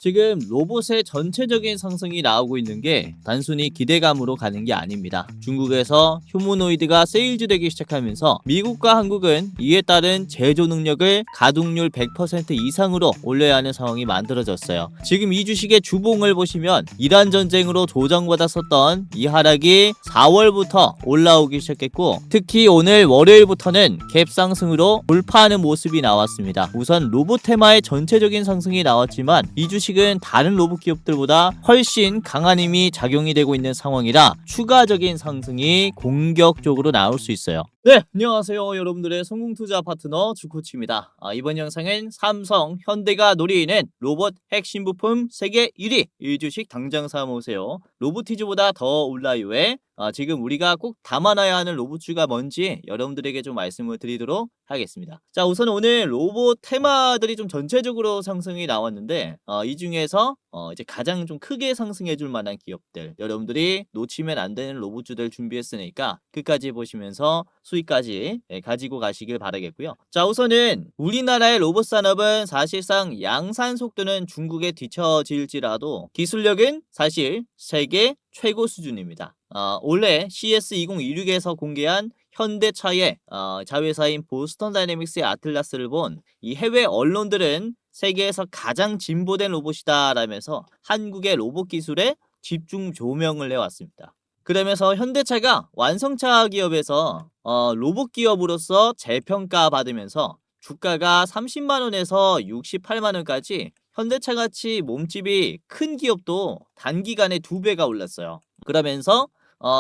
지금 로봇의 전체적인 상승이 나오고 있는 게 단순히 기대감으로 가는 게 아닙니다. 중국에서 휴머노이드가 세일즈되기 시작하면서 미국과 한국은 이에 따른 제조 능력을 가동률 100% 이상으로 올려야 하는 상황이 만들어졌어요. 지금 이 주식의 주봉을 보시면 이란 전쟁으로 조정받았었던 이 하락이 4월부터 올라오기 시작했고, 특히 오늘 월요일부터는 갭 상승으로 돌파하는 모습이 나왔습니다. 우선 로봇 테마의 전체적인 상승이 나왔지만 이 주식은 다른 로봇 기업들보다 훨씬 강한 힘이 작용이 되고 있는 상황이라 추가적인 상승이 공격적으로 나올 수 있어요. 네, 안녕하세요. 여러분들의 성공투자 파트너 주코치입니다. 이번 영상은 삼성, 현대가 노리는 로봇 핵심 부품 세계 1위 이 주식 당장 사모으세요. 로보티즈보다 더 올라요에 지금 우리가 꼭 담아놔야 하는 로봇주가 뭔지 여러분들에게 좀 말씀을 드리도록 하겠습니다. 자, 우선 오늘 로봇 테마들이 좀 전체적으로 상승이 나왔는데 이 중에서 이제 가장 좀 크게 상승해 줄 만한 기업들, 여러분들이 놓치면 안 되는 로봇주들 준비했으니까 끝까지 보시면서 수익까지 가지고 가시길 바라겠고요. 자, 우선은 우리나라의 로봇 산업은 사실상 양산 속도는 중국에 뒤처질지라도 기술력은 사실 세계 최고 수준입니다. 올해 CS2016에서 공개한 현대차의 자회사인 보스턴 다이내믹스의 아틀라스를 본 이 해외 언론들은 세계에서 가장 진보된 로봇이다 라면서 한국의 로봇 기술에 집중 조명을 해왔습니다. 그러면서 현대차가 완성차 기업에서 로봇 기업으로서 재평가 받으면서 주가가 30만원에서 68만원까지 현대차같이 몸집이 큰 기업도 단기간에 2배가 올랐어요. 그러면서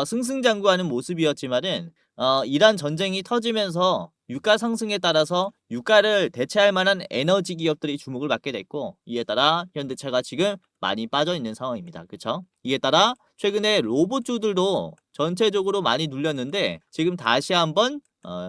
승승장구하는 모습이었지만은 이란 전쟁이 터지면서 유가 상승에 따라서 유가를 대체할 만한 에너지 기업들이 주목을 받게 됐고, 이에 따라 현대차가 지금 많이 빠져 있는 상황입니다. 그쵸? 이에 따라 최근에 로봇주들도 전체적으로 많이 눌렸는데 지금 다시 한번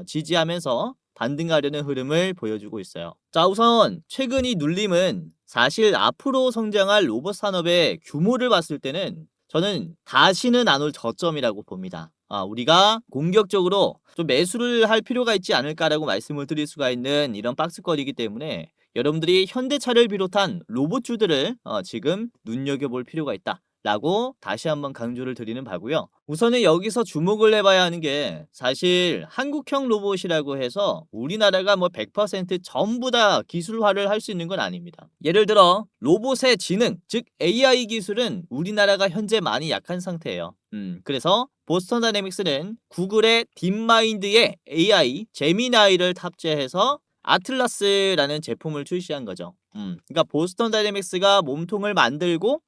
지지하면서 반등하려는 흐름을 보여주고 있어요. 자, 우선 최근 이 눌림은 사실 앞으로 성장할 로봇 산업의 규모를 봤을 때는 저는 다시는 안 올 저점이라고 봅니다. 우리가 공격적으로 좀 매수를 할 필요가 있지 않을까라고 말씀을 드릴 수가 있는 이런 박스권이기 때문에 여러분들이 현대차를 비롯한 로봇주들을 지금 눈여겨볼 필요가 있다 라고 다시 한번 강조를 드리는 바고요. 우선은 여기서 주목을 해봐야 하는 게, 사실 한국형 로봇이라고 해서 우리나라가 뭐 100% 전부 다 기술화를 할 수 있는 건 아닙니다. 예를 들어 로봇의 지능, 즉 AI 기술은 우리나라가 현재 많이 약한 상태예요. 그래서 보스턴 다이내믹스는 구글의 딥마인드의 AI 제미나이를 탑재해서 아틀라스라는 제품을 출시한 거죠. 그러니까 보스턴 다이내믹스가 몸통을 만들고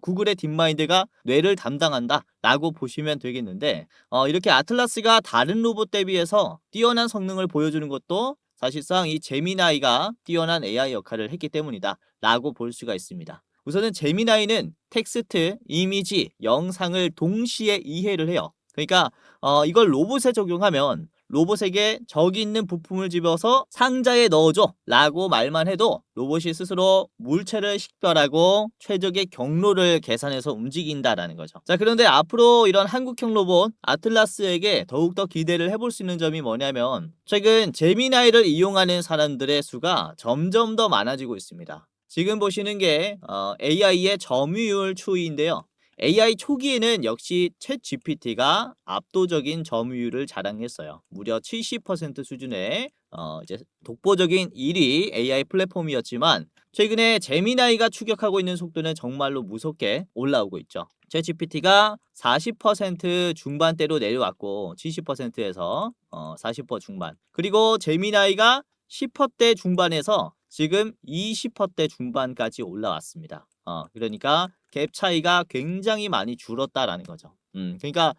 구글의 딥마인드가 뇌를 담당한다 라고 보시면 되겠는데, 이렇게 아틀라스가 다른 로봇 대비해서 뛰어난 성능을 보여주는 것도 사실상 이 제미나이가 뛰어난 AI 역할을 했기 때문이다 라고 볼 수가 있습니다. 우선은 제미나이는 텍스트, 이미지, 영상을 동시에 이해를 해요. 그러니까 이걸 로봇에 적용하면 로봇에게 저기 있는 부품을 집어서 상자에 넣어줘 라고 말만 해도 로봇이 스스로 물체를 식별하고 최적의 경로를 계산해서 움직인다라는 거죠. 자, 그런데 앞으로 이런 한국형 로봇 아틀라스에게 더욱더 기대를 해볼 수 있는 점이 뭐냐면, 최근 제미나이를 이용하는 사람들의 수가 점점 더 많아지고 있습니다. 지금 보시는 게 AI의 점유율 추이인데요. AI 초기에는 역시 챗 GPT가 압도적인 점유율을 자랑했어요. 무려 70% 수준의 이제 독보적인 1위 AI 플랫폼이었지만, 최근에 제미나이가 추격하고 있는 속도는 정말로 무섭게 올라오고 있죠. 챗 GPT가 40% 중반대로 내려왔고 70%에서 40% 중반. 그리고 제미나이가 10%대 중반에서 지금 20%대 중반까지 올라왔습니다. 그러니까 갭 차이가 굉장히 많이 줄었다라는 거죠. 그러니까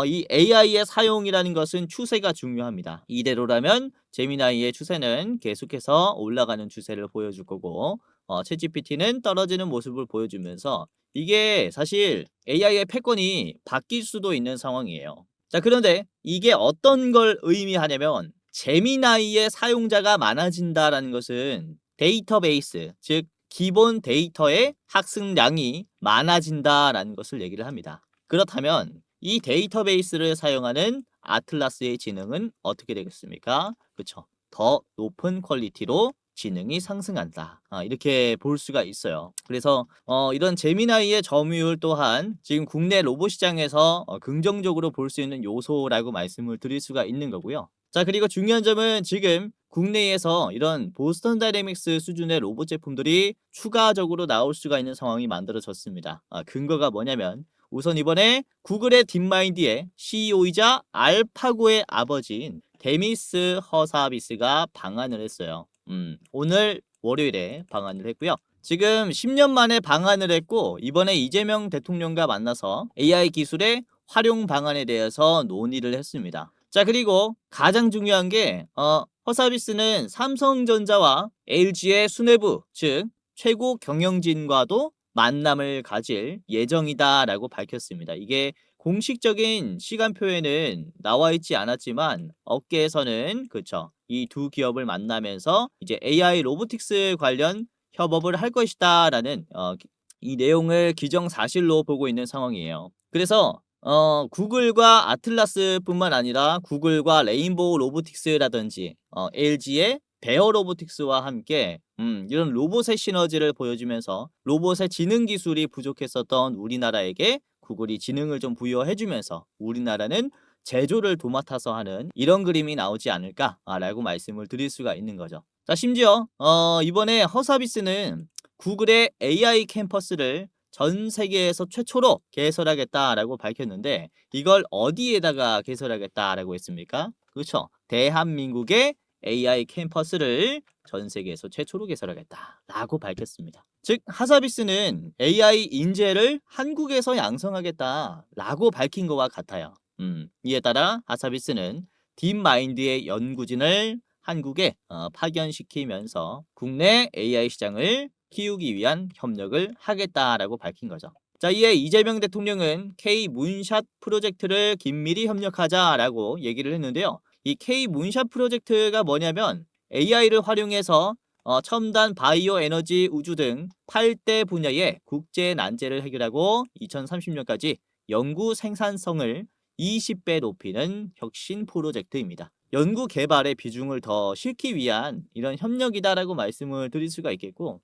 이 AI의 사용이라는 것은 추세가 중요합니다. 이대로라면 제미나이의 추세는 계속해서 올라가는 추세를 보여줄 거고, 챗GPT는 떨어지는 모습을 보여주면서 이게 사실 AI의 패권이 바뀔 수도 있는 상황이에요. 자, 그런데 이게 어떤 걸 의미하냐면, 제미나이의 사용자가 많아진다라는 것은 데이터베이스, 즉 기본 데이터의 학습량이 많아진다라는 것을 얘기를 합니다. 그렇다면 이 데이터베이스를 사용하는 아틀라스의 지능은 어떻게 되겠습니까? 그렇죠. 더 높은 퀄리티로 지능이 상승한다. 이렇게 볼 수가 있어요. 그래서 이런 제미나이의 점유율 또한 지금 국내 로봇 시장에서 긍정적으로 볼 수 있는 요소라고 말씀을 드릴 수가 있는 거고요. 자, 그리고 중요한 점은 지금 국내에서 이런 보스턴 다이내믹스 수준의 로봇 제품들이 추가적으로 나올 수가 있는 상황이 만들어졌습니다. 근거가 뭐냐면 우선 이번에 구글의 딥마인드의 CEO이자 알파고의 아버지인 데미스 허사비스가 방한을 했어요. 오늘 월요일에 방한을 했고요. 지금 10년 만에 방한을 했고 이번에 이재명 대통령과 만나서 AI 기술의 활용 방안에 대해서 논의를 했습니다. 자, 그리고 가장 중요한 게 허사비스는 삼성전자와 LG의 수뇌부, 즉 최고 경영진과도 만남을 가질 예정이다라고 밝혔습니다. 이게 공식적인 시간표에는 나와 있지 않았지만 업계에서는 그쵸, 이 두 기업을 만나면서 이제 AI 로보틱스 관련 협업을 할 것이다라는 이 내용을 기정사실로 보고 있는 상황이에요. 그래서 구글과 아틀라스뿐만 아니라 구글과 레인보우 로보틱스라든지 LG의 베어 로보틱스와 함께 이런 로봇의 시너지를 보여주면서 로봇의 지능 기술이 부족했었던 우리나라에게 구글이 지능을 좀 부여해주면서 우리나라는 제조를 도맡아서 하는 이런 그림이 나오지 않을까라고 말씀을 드릴 수가 있는 거죠. 자, 심지어 이번에 허사비스는 구글의 AI 캠퍼스를 전 세계에서 최초로 개설하겠다라고 밝혔는데 이걸 어디에다가 개설하겠다라고 했습니까? 그렇죠. 대한민국의 AI 캠퍼스를 전 세계에서 최초로 개설하겠다라고 밝혔습니다. 즉 하사비스는 AI 인재를 한국에서 양성하겠다라고 밝힌 것과 같아요. 이에 따라 하사비스는 딥마인드의 연구진을 한국에 파견시키면서 국내 AI 시장을 키우기 위한 협력을 하겠다라고 밝힌 거죠. 자, 이에 이재명 대통령은 K 문샷 프로젝트를 긴밀히 협력하자라고 얘기를 했는데요. 이 K 문샷 프로젝트가 뭐냐면 AI를 활용해서 첨단 바이오 에너지 우주 등 8대 분야의 국제 난제를 해결하고 2030년까지 연구 생산성을 20배 높이는 혁신 프로젝트입니다. 연구 개발의 비중을 더 싣기 위한 이런 협력이다라고 말씀을 드릴 수가 있겠고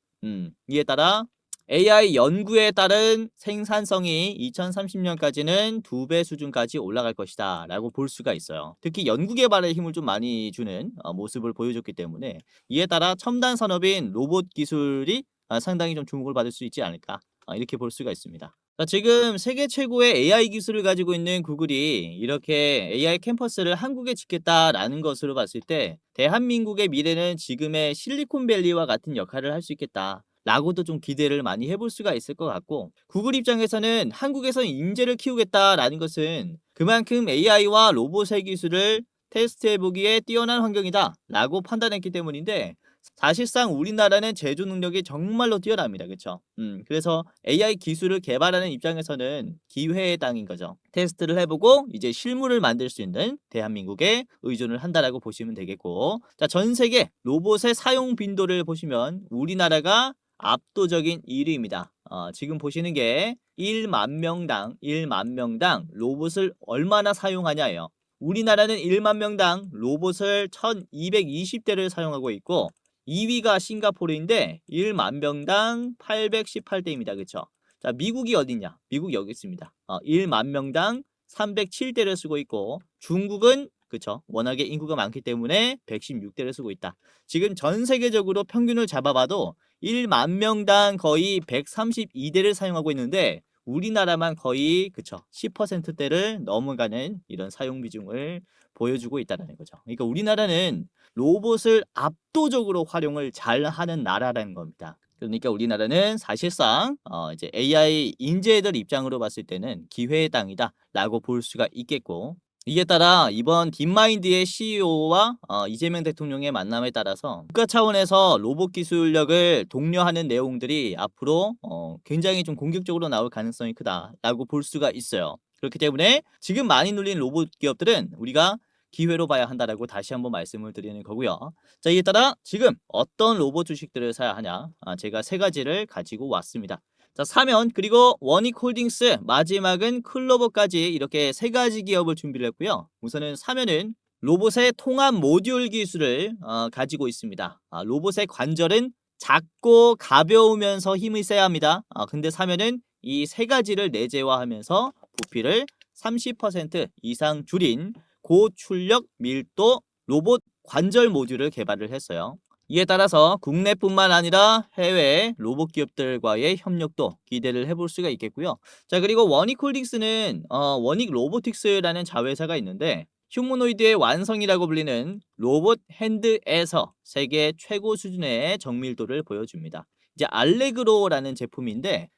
이에 따라 AI 연구에 따른 생산성이 2030년까지는 2배 수준까지 올라갈 것이다 라고 볼 수가 있어요. 특히 연구 개발에 힘을 좀 많이 주는 모습을 보여줬기 때문에 이에 따라 첨단 산업인 로봇 기술이 상당히 좀 주목을 받을 수 있지 않을까 이렇게 볼 수가 있습니다. 자, 지금 세계 최고의 AI 기술을 가지고 있는 구글이 이렇게 AI 캠퍼스를 한국에 짓겠다라는 것으로 봤을 때 대한민국의 미래는 지금의 실리콘밸리와 같은 역할을 할 수 있겠다 라고도 좀 기대를 많이 해볼 수가 있을 것 같고 구글 입장에서는 한국에서 인재를 키우겠다라는 것은 그만큼 AI와 로봇의 기술을 테스트해보기에 뛰어난 환경이다 라고 판단했기 때문인데 사실상 우리나라는 제조 능력이 정말로 뛰어납니다. 그렇죠? 그래서 AI 기술을 개발하는 입장에서는 기회의 땅인 거죠. 테스트를 해보고 이제 실물을 만들 수 있는 대한민국에 의존을 한다라고 보시면 되겠고 자, 전 세계 로봇의 사용 빈도를 보시면 우리나라가 압도적인 1위입니다. 지금 보시는 게 1만 명당 로봇을 얼마나 사용하냐예요. 우리나라는 1만 명당 로봇을 1220대를 사용하고 있고 2위가 싱가포르인데 1만 명당 818대입니다. 그쵸? 자, 미국이 어디냐? 미국 여기 있습니다. 1만 명당 307대를 쓰고 있고 중국은 그쵸? 워낙에 인구가 많기 때문에 116대를 쓰고 있다. 지금 전 세계적으로 평균을 잡아봐도 1만 명당 거의 132대를 사용하고 있는데 우리나라만 거의 그쵸? 10%대를 넘어가는 이런 사용 비중을 보여주고 있다는 거죠. 그러니까 우리나라는 로봇을 압도적으로 활용을 잘 하는 나라라는 겁니다. 그러니까 우리나라는 사실상 이제 AI 인재들 입장으로 봤을 때는 기회의 땅이다라고 볼 수가 있겠고 이에 따라 이번 딥마인드의 CEO와 이재명 대통령의 만남에 따라서 국가 차원에서 로봇 기술력을 독려하는 내용들이 앞으로 굉장히 좀 공격적으로 나올 가능성이 크다라고 볼 수가 있어요. 그렇기 때문에 지금 많이 눌린 로봇 기업들은 우리가 기회로 봐야 한다라고 다시 한번 말씀을 드리는 거고요. 자, 이에 따라 지금 어떤 로봇 주식들을 사야 하냐? 제가 세 가지를 가지고 왔습니다. 자, 사면 그리고 원익홀딩스 마지막은 클로버까지 이렇게 세 가지 기업을 준비를 했고요. 우선은 사면은 로봇의 통합 모듈 기술을 가지고 있습니다. 로봇의 관절은 작고 가벼우면서 힘이 세야 합니다. 근데 사면은 이 세 가지를 내재화하면서 부피를 30% 이상 줄인 고출력 밀도 로봇 관절 모듈을 개발을 했어요. 이에 따라서 국내뿐만 아니라 해외 로봇 기업들과의 협력도 기대를 해볼 수가 있겠고요. 자, 그리고 워닉홀딩스는 워닉 로보틱스라는 자회사가 있는데 휴머노이드의 완성이라고 불리는 로봇 핸드에서 세계 최고 수준의 정밀도를 보여줍니다. 이제 알레그로라는 제품인데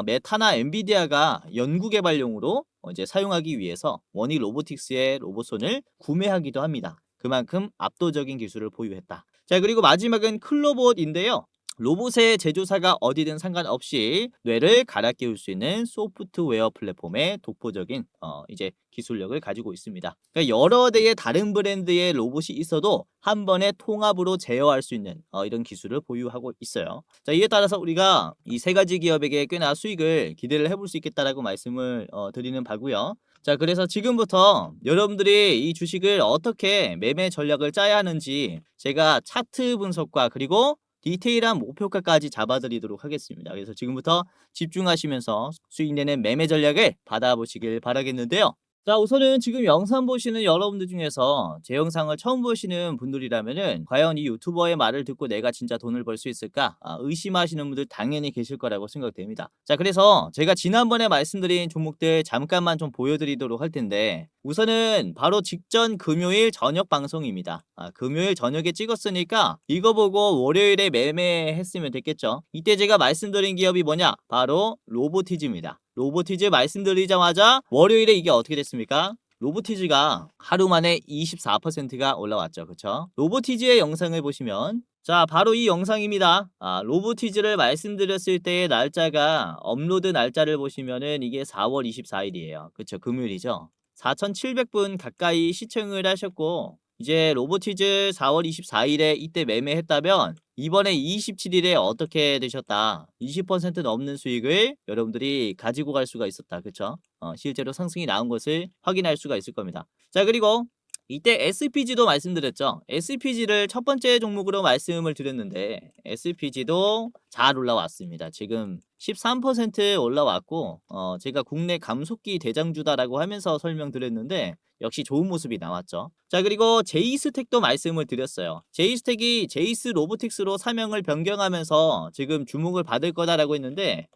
메타나 엔비디아가 연구 개발용으로 이제 사용하기 위해서 워닉 로보틱스의 로봇손을 구매하기도 합니다. 그만큼 압도적인 기술을 보유했다. 자, 그리고 마지막은 클로봇인데요. 로봇의 제조사가 어디든 상관없이 뇌를 갈아 끼울 수 있는 소프트웨어 플랫폼의 독보적인 이제 기술력을 가지고 있습니다. 그러니까 여러 대의 다른 브랜드의 로봇이 있어도 한 번에 통합으로 제어할 수 있는 이런 기술을 보유하고 있어요. 자, 이에 따라서 우리가 이 세 가지 기업에게 꽤나 수익을 기대를 해볼 수 있겠다라고 말씀을 드리는 바고요. 자, 그래서 지금부터 여러분들이 이 주식을 어떻게 매매 전략을 짜야 하는지 제가 차트 분석과 그리고 디테일한 목표가까지 잡아드리도록 하겠습니다. 그래서 지금부터 집중하시면서 수익 내는 매매 전략을 받아보시길 바라겠는데요. 자, 우선은 지금 영상 보시는 여러분들 중에서 제 영상을 처음 보시는 분들이라면은 과연 이 유튜버의 말을 듣고 내가 진짜 돈을 벌 수 있을까? 의심하시는 분들 당연히 계실 거라고 생각됩니다. 자, 그래서 제가 지난번에 말씀드린 종목들 잠깐만 좀 보여드리도록 할 텐데 우선은 바로 직전 금요일 저녁 방송입니다. 금요일 저녁에 찍었으니까 이거 보고 월요일에 매매했으면 됐겠죠. 이때 제가 말씀드린 기업이 뭐냐? 바로 로보티즈입니다. 로보티즈 말씀드리자마자 월요일에 이게 어떻게 됐습니까? 로보티즈가 하루 만에 24%가 올라왔죠. 그쵸? 로보티즈의 영상을 보시면 자, 바로 이 영상입니다. 로보티즈를 말씀드렸을 때의 날짜가 업로드 날짜를 보시면은 이게 4월 24일이에요. 그쵸? 금요일이죠. 4,700분 가까이 시청을 하셨고 이제 로보티즈 4월 24일에 이때 매매했다면 이번에 27일에 어떻게 되셨다? 20% 넘는 수익을 여러분들이 가지고 갈 수가 있었다. 그쵸? 실제로 상승이 나온 것을 확인할 수가 있을 겁니다. 자, 그리고 이때 SPG도 말씀드렸죠. SPG를 첫 번째 종목으로 말씀을 드렸는데 SPG도 잘 올라왔습니다. 지금 13% 올라왔고 제가 국내 감속기 대장주다라고 하면서 설명드렸는데 역시 좋은 모습이 나왔죠. 자, 그리고 제이스텍도 말씀을 드렸어요. 제이스텍이 제이스 로보틱스로 사명을 변경하면서 지금 주목을 받을 거다라고 했는데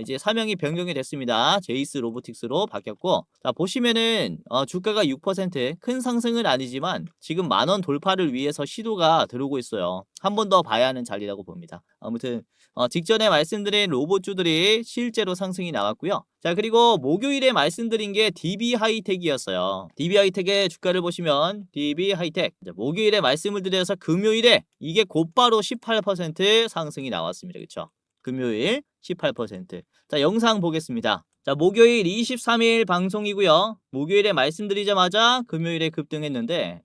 이제 사명이 변경이 됐습니다. 제이스 로보틱스로 바뀌었고 자, 보시면은 주가가 6%큰 상승은 아니지만 지금 10,000원 돌파를 위해서 시도가 들어오고 있어요. 한 번 더 봐야 하는 자리라고 봅니다. 아무튼 직전에 말씀드린 로봇주들이 실제로 상승이 나왔고요. 자, 그리고 목요일에 말씀드린 게 DB 하이텍이었어요. DB 하이텍의 주가를 보시면 DB 하이텍 목요일에 말씀을 드려서 금요일에 이게 곧바로 18% 상승이 나왔습니다. 그쵸? 금요일 18%. 자, 영상 보겠습니다. 자, 목요일 23일 방송이고요. 목요일에 말씀드리자마자 금요일에 급등했는데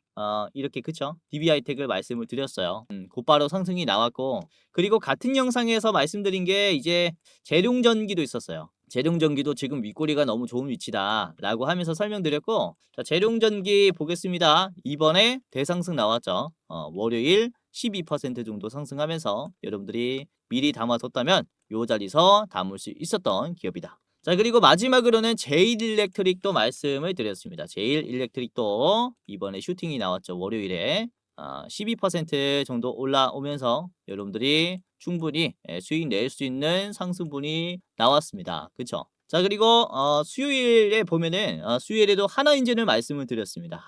이렇게 그쵸? DB 하이텍을 말씀을 드렸어요. 곧바로 상승이 나왔고 그리고 같은 영상에서 말씀드린 게 이제 재룡전기도 있었어요. 재룡전기도 지금 윗꼬리가 너무 좋은 위치다 라고 하면서 설명드렸고 자, 재룡전기 보겠습니다. 이번에 대상승 나왔죠. 월요일 12% 정도 상승하면서 여러분들이 미리 담아뒀다면 요 자리에서 담을 수 있었던 기업이다. 자, 그리고 마지막으로는 제일일렉트릭도 말씀을 드렸습니다. 제일일렉트릭도 이번에 슈팅이 나왔죠. 월요일에 12% 정도 올라오면서 여러분들이 충분히 수익 낼 수 있는 상승분이 나왔습니다. 그쵸? 자, 그리고 수요일에 보면은 수요일에도 하나인진을 말씀을 드렸습니다.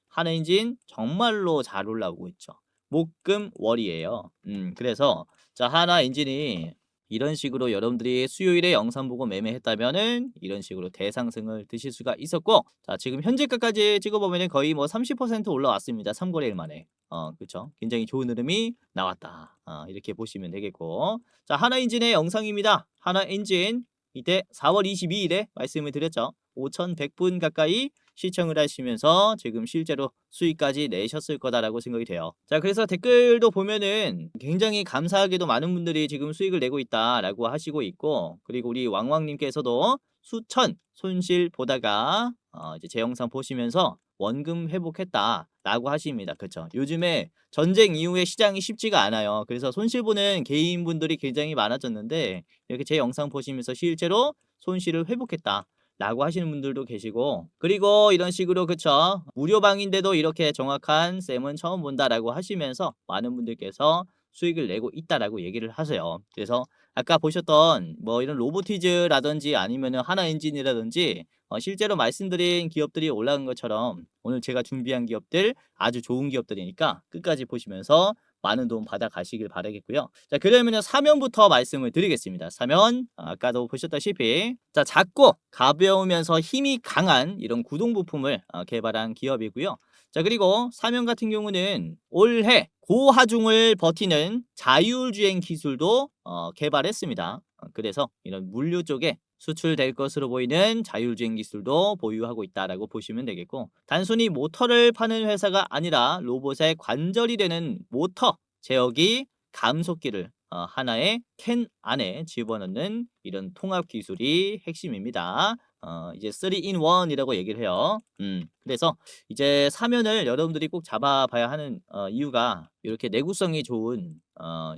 하나인진 정말로 잘 올라오고 있죠. 목금월이에요. 그래서 자, 하나인진이 이런 식으로 여러분들이 수요일에 영상 보고 매매했다면은 이런 식으로 대상승을 드실 수가 있었고 자, 지금 현재가까지 찍어보면은 거의 뭐 30% 올라왔습니다. 3거래일 만에. 그쵸? 굉장히 좋은 흐름이 나왔다. 이렇게 보시면 되겠고 자, 하나인진의 영상입니다. 하나인진 이때 4월 22일에 말씀을 드렸죠. 5,100분 가까이 시청을 하시면서 지금 실제로 수익까지 내셨을 거다라고 생각이 돼요. 자, 그래서 댓글도 보면은 굉장히 감사하게도 많은 분들이 지금 수익을 내고 있다라고 하시고 있고 그리고 우리 왕왕님께서도 수천 손실 보다가 이제 제 영상 보시면서 원금 회복했다라고 하십니다. 그쵸? 요즘에 전쟁 이후에 시장이 쉽지가 않아요. 그래서 손실보는 개인분들이 굉장히 많아졌는데 이렇게 제 영상 보시면서 실제로 손실을 회복했다라고 하시는 분들도 계시고, 그리고 이런 식으로 그쵸? 무료방인데도 이렇게 정확한 셈은 처음 본다라고 하시면서 많은 분들께서 수익을 내고 있다라고 얘기를 하세요. 그래서 아까 보셨던 뭐 이런 로보티즈라든지 아니면은 하나엔진이라든지 실제로 말씀드린 기업들이 올라간 것처럼 오늘 제가 준비한 기업들 아주 좋은 기업들이니까 끝까지 보시면서 많은 도움 받아 가시길 바라겠고요. 자, 그러면은 사면부터 말씀을 드리겠습니다. 사면 아까도 보셨다시피 자, 작고 가벼우면서 힘이 강한 이런 구동 부품을 개발한 기업이고요. 자, 그리고 사면 같은 경우는 올해 고하중을 버티는 자율주행 기술도 개발했습니다. 그래서 이런 물류 쪽에 수출될 것으로 보이는 자율주행 기술도 보유하고 있다라고 보시면 되겠고, 단순히 모터를 파는 회사가 아니라 로봇의 관절이 되는 모터 제어기 감속기를 하나의 캔 안에 집어넣는 이런 통합 기술이 핵심입니다. 이제 3 in 1이라고 얘기를 해요. 그래서 이제 사면을 여러분들이 꼭 잡아봐야 하는 이유가 이렇게 내구성이 좋은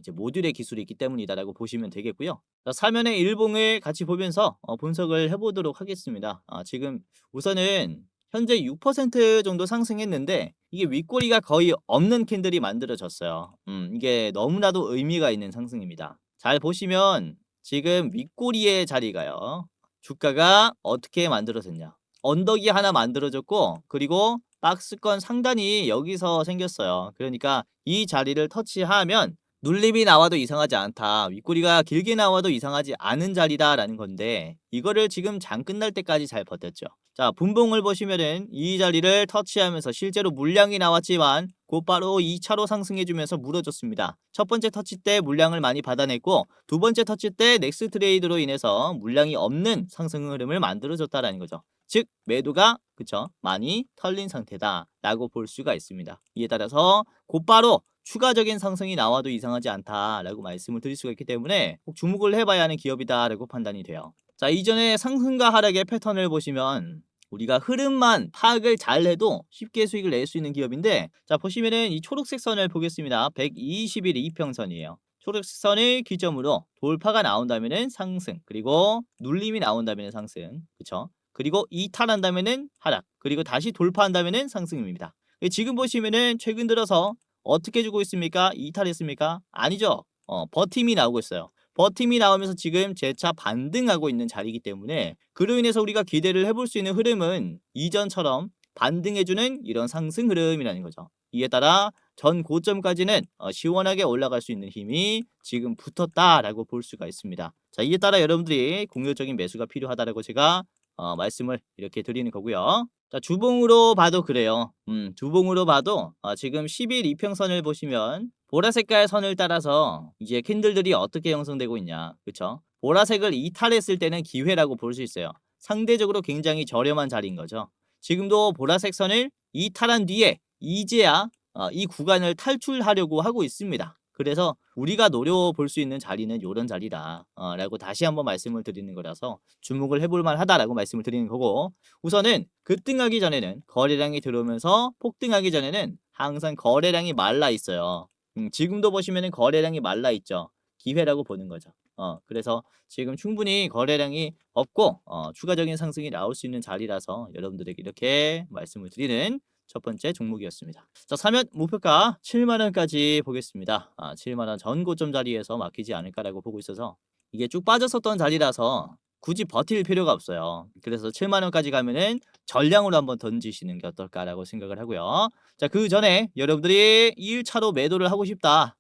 이제 모듈의 기술이 있기 때문이다라고 보시면 되겠고요. 자, 사면의 일봉을 같이 보면서 분석을 해보도록 하겠습니다. 지금 우선은 현재 6% 정도 상승했는데 이게 윗꼬리가 거의 없는 캔들이 만들어졌어요. 이게 너무나도 의미가 있는 상승입니다. 잘 보시면 지금 윗꼬리의 자리가요. 주가가 어떻게 만들어졌냐? 언덕이 하나 만들어졌고, 그리고 박스권 상단이 여기서 생겼어요. 그러니까 이 자리를 터치하면 눌림이 나와도 이상하지 않다, 윗꼬리가 길게 나와도 이상하지 않은 자리다라는 건데, 이거를 지금 장 끝날 때까지 잘 버텼죠. 자, 분봉을 보시면은 이 자리를 터치하면서 실제로 물량이 나왔지만 곧바로 2차로 상승해주면서 물어줬습니다. 첫 번째 터치 때 물량을 많이 받아냈고, 두 번째 터치 때 넥스 트레이드로 인해서 물량이 없는 상승 흐름을 만들어줬다라는 거죠. 즉 매도가 그쵸 많이 털린 상태다라고 볼 수가 있습니다. 이에 따라서 곧바로 추가적인 상승이 나와도 이상하지 않다라고 말씀을 드릴 수가 있기 때문에 꼭 주목을 해봐야 하는 기업이다라고 판단이 돼요. 자, 이전에 상승과 하락의 패턴을 보시면 우리가 흐름만 파악을 잘 해도 쉽게 수익을 낼 수 있는 기업인데, 자 보시면은 이 초록색 선을 보겠습니다. 120일 이평선이에요. 초록색 선을 기점으로 돌파가 나온다면은 상승, 그리고 눌림이 나온다면은 상승, 그쵸? 그리고 이탈한다면은 하락, 그리고 다시 돌파한다면은 상승입니다. 지금 보시면은 최근 들어서 어떻게 주고 있습니까? 이탈했습니까? 아니죠. 버팀이 나오고 있어요. 버팀이 나오면서 지금 재차 반등하고 있는 자리이기 때문에 그로 인해서 우리가 기대를 해볼 수 있는 흐름은 이전처럼 반등해주는 이런 상승 흐름이라는 거죠. 이에 따라 전 고점까지는 시원하게 올라갈 수 있는 힘이 지금 붙었다라고 볼 수가 있습니다. 자, 이에 따라 여러분들이 공격적인 매수가 필요하다라고 제가 말씀을 이렇게 드리는 거고요. 자, 주봉으로 봐도 그래요. 주봉으로 봐도 지금 10일 이평선을 보시면 보라 색깔 선을 따라서 이제 캔들들이 어떻게 형성되고 있냐, 그쵸? 보라색을 이탈했을 때는 기회라고 볼 수 있어요. 상대적으로 굉장히 저렴한 자리인 거죠. 지금도 보라색 선을 이탈한 뒤에 이제야 이 구간을 탈출하려고 하고 있습니다. 그래서 우리가 노려볼 수 있는 자리는 요런 자리다 라고 다시 한번 말씀을 드리는 거라서 주목을 해볼 만하다라고 말씀을 드리는 거고, 우선은 급등하기 전에는 거래량이 들어오면서 폭등하기 전에는 항상 거래량이 말라 있어요. 지금도 보시면은 거래량이 말라 있죠. 기회라고 보는 거죠. 그래서 지금 충분히 거래량이 없고 추가적인 상승이 나올 수 있는 자리라서 여러분들에게 이렇게 말씀을 드리는 첫 번째 종목이었습니다. 자, 사면 목표가 7만원까지 보겠습니다. 7만원 전 고점 자리에서 막히지 않을까라고 보고 있어서 이게 쭉 빠졌었던 자리라서 굳이 버틸 필요가 없어요. 그래서 7만원까지 가면은 전량으로 한번 던지시는 게 어떨까라고 생각을 하고요. 자, 그 전에 여러분들이 1차로 매도를 하고 싶다,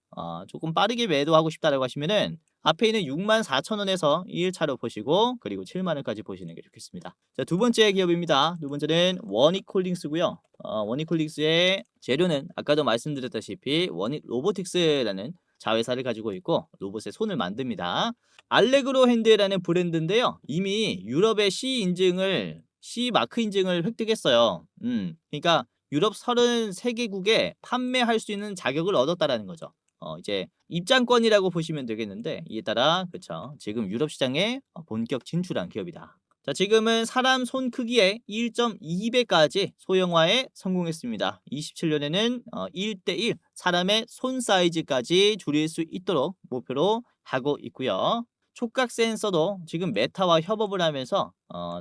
조금 빠르게 매도하고 싶다라고 하시면은 앞에 있는 64,000원에서 1차로 보시고, 그리고 7만원까지 보시는 게 좋겠습니다. 자, 두 번째 기업입니다. 두 번째는 원익홀딩스고요. 원익홀딩스의 재료는 아까도 말씀드렸다시피 원익 로보틱스라는 자회사를 가지고 있고 로봇의 손을 만듭니다. 알레그로 핸드라는 브랜드인데요. 이미 유럽의 C 마크 인증을 획득했어요. 그러니까 유럽 33개국에 판매할 수 있는 자격을 얻었다라는 거죠. 이제 입장권이라고 보시면 되겠는데, 이에 따라 그쵸 지금 유럽 시장에 본격 진출한 기업이다. 자, 지금은 사람 손 크기의 1.2배까지 소형화에 성공했습니다. 27년에는 1대1 사람의 손 사이즈까지 줄일 수 있도록 목표로 하고 있고요. 촉각 센서도 지금 메타와 협업을 하면서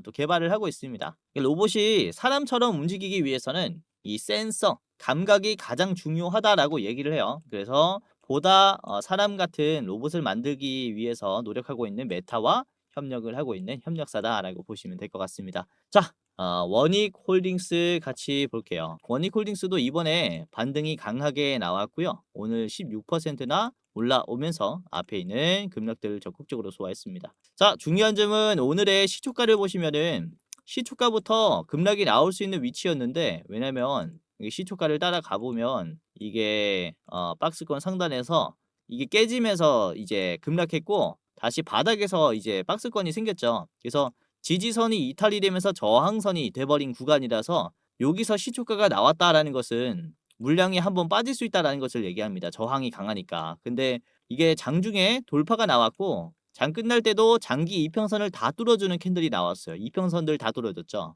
또 개발을 하고 있습니다. 로봇이 사람처럼 움직이기 위해서는 이 센서, 감각이 가장 중요하다라고 얘기를 해요. 그래서 보다 사람 같은 로봇을 만들기 위해서 노력하고 있는 메타와 협력을 하고 있는 협력사다라고 보시면 될 것 같습니다. 자, 원익홀딩스 같이 볼게요. 원익홀딩스도 이번에 반등이 강하게 나왔고요. 오늘 16%나 올라오면서 앞에 있는 급락들을 적극적으로 소화했습니다. 자, 중요한 점은 오늘의 시초가를 보시면은 시초가부터 급락이 나올 수 있는 위치였는데, 왜냐면 이게 시초가를 따라가 보면 이게 박스권 상단에서 이게 깨지면서 이제 급락했고, 다시 바닥에서 이제 박스권이 생겼죠. 그래서 지지선이 이탈이 되면서 저항선이 돼버린 구간이라서 여기서 시초가가 나왔다라는 것은 물량이 한번 빠질 수 있다라는 것을 얘기합니다. 저항이 강하니까. 근데 이게 장중에 돌파가 나왔고, 장 끝날 때도 장기 이평선을 다 뚫어주는 캔들이 나왔어요. 이평선들 다 뚫어줬죠.